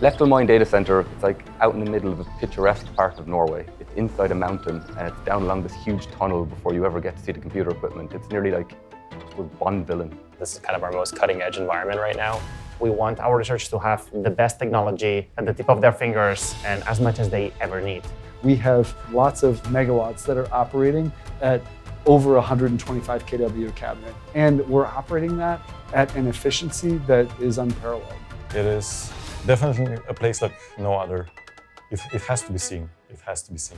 Lefdal Mine Datacenter, it's like out in the middle of a picturesque part of Norway. It's inside a mountain and it's down along this huge tunnel before you ever get to see the computer equipment. It's nearly like a Bond villain. This is kind of our most cutting edge environment right now. We want our researchers to have the best technology at the tip of their fingers and as much as they ever need. We have lots of megawatts that are operating at over 125 kW a cabinet. And we're operating that at an efficiency that is unparalleled. It is definitely a place like no other. It has to be seen. It has to be seen.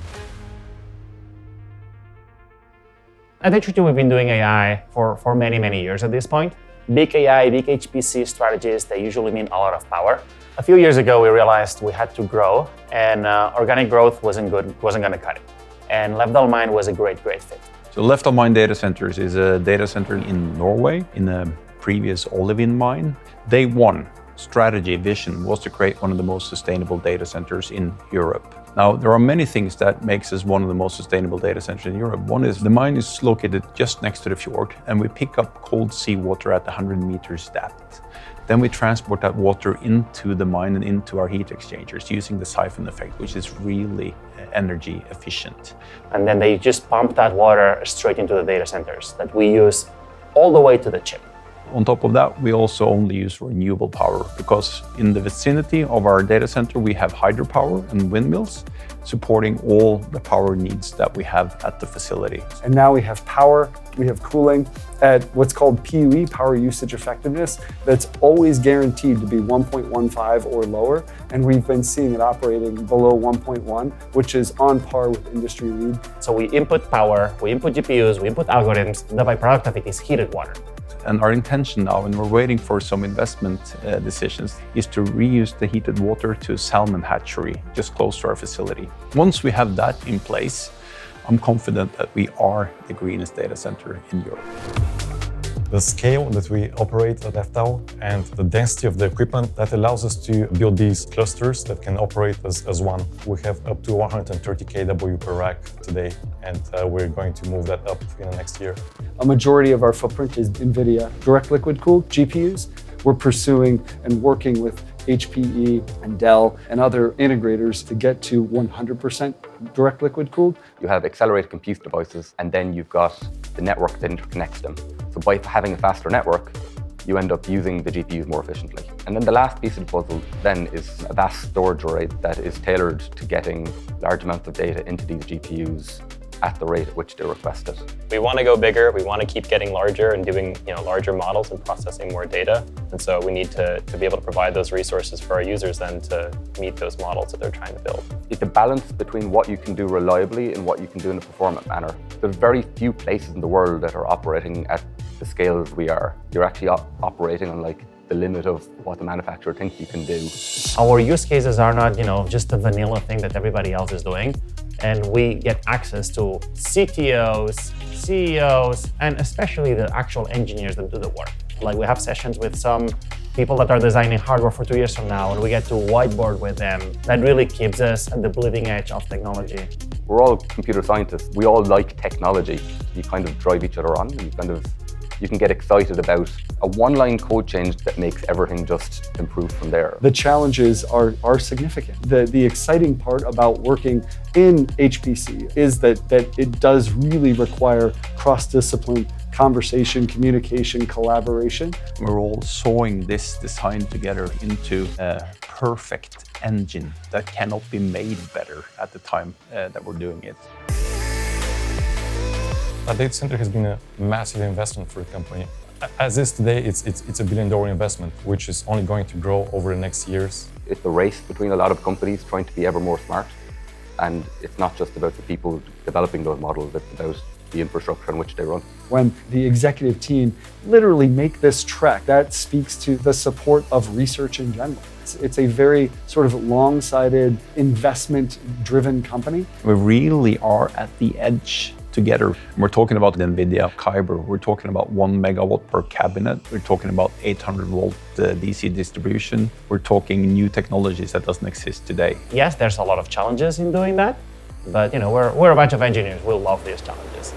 At HRT, we've been doing AI for many, many years at this point. Big AI, big HPC strategies, they usually mean a lot of power. A few years ago, we realized we had to grow, and organic growth wasn't going to cut it. And Lefdal Mine was a great fit. So Lefdal Mine Datacenter is a data center in Norway, in a previous olivine mine. Day one strategy vision was to create one of the most sustainable data centers in Europe. Now, there are many things that makes us one of the most sustainable data centers in Europe. One is the mine is located just next to the fjord, and we pick up cold seawater at 100 meters depth. Then we transport that water into the mine and into our heat exchangers using the siphon effect, which is really energy efficient. And then they just pump that water straight into the data centers that we use all the way to the chip. On top of that, we also only use renewable power because in the vicinity of our data center, we have hydropower and windmills supporting all the power needs that we have at the facility. And now we have power, we have cooling at what's called PUE, power usage effectiveness, that's always guaranteed to be 1.15 or lower. And we've been seeing it operating below 1.1, which is on par with industry lead. So we input power, we input GPUs, we input algorithms, the byproduct of it is heated water. And our intention now, and we're waiting for some investment decisions, is to reuse the heated water to a salmon hatchery just close to our facility. Once we have that in place, I'm confident that we are the greenest data center in Europe. The scale that we operate at Lefdal and the density of the equipment that allows us to build these clusters that can operate as one. We have up to 130 kW per rack today, and we're going to move that up in the next year. A majority of our footprint is NVIDIA direct liquid cooled GPUs. We're pursuing and working with HPE and Dell and other integrators to get to 100% direct liquid cooled. You have accelerated compute devices, and then you've got the network that interconnects them. So by having a faster network, you end up using the GPUs more efficiently. And then the last piece of the puzzle then is a vast storage array that is tailored to getting large amounts of data into these GPUs at the rate at which they're requested. We want to go bigger, we want to keep getting larger and doing larger models and processing more data. And so we need to be able to provide those resources for our users then to meet those models that they're trying to build. It's a balance between what you can do reliably and what you can do in a performant manner. There's very few places in the world that are operating at the scales we are. You're actually operating on the limit of what the manufacturer thinks you can do. Our use cases are not, just a vanilla thing that everybody else is doing. And we get access to CTOs, CEOs, and especially the actual engineers that do the work. Like we have sessions with some people that are designing hardware for 2 years from now, and we get to whiteboard with them. That really keeps us at the bleeding edge of technology. We're all computer scientists. We all like technology. You kind of drive each other on. You can get excited about a one-line code change that makes everything just improve from there. The challenges are significant. The exciting part about working in HPC is that it does really require cross-discipline conversation, communication, collaboration. We're all sewing this design together into a perfect engine that cannot be made better at the time that we're doing it. A data center has been a massive investment for the company. As is today, it's a $1 billion investment, which is only going to grow over the next years. It's a race between a lot of companies trying to be ever more smart. And it's not just about the people developing those models, it's about the infrastructure on which they run. When the executive team literally make this trek, that speaks to the support of research in general. It's a very sort of long-sighted, investment-driven company. We really are at the edge together. We're talking about the NVIDIA Kyber. We're talking about 1 megawatt per cabinet. We're talking about 800 volt DC distribution. We're talking new technologies that doesn't exist today. Yes, there's a lot of challenges in doing that, but we're a bunch of engineers. We'll love these challenges.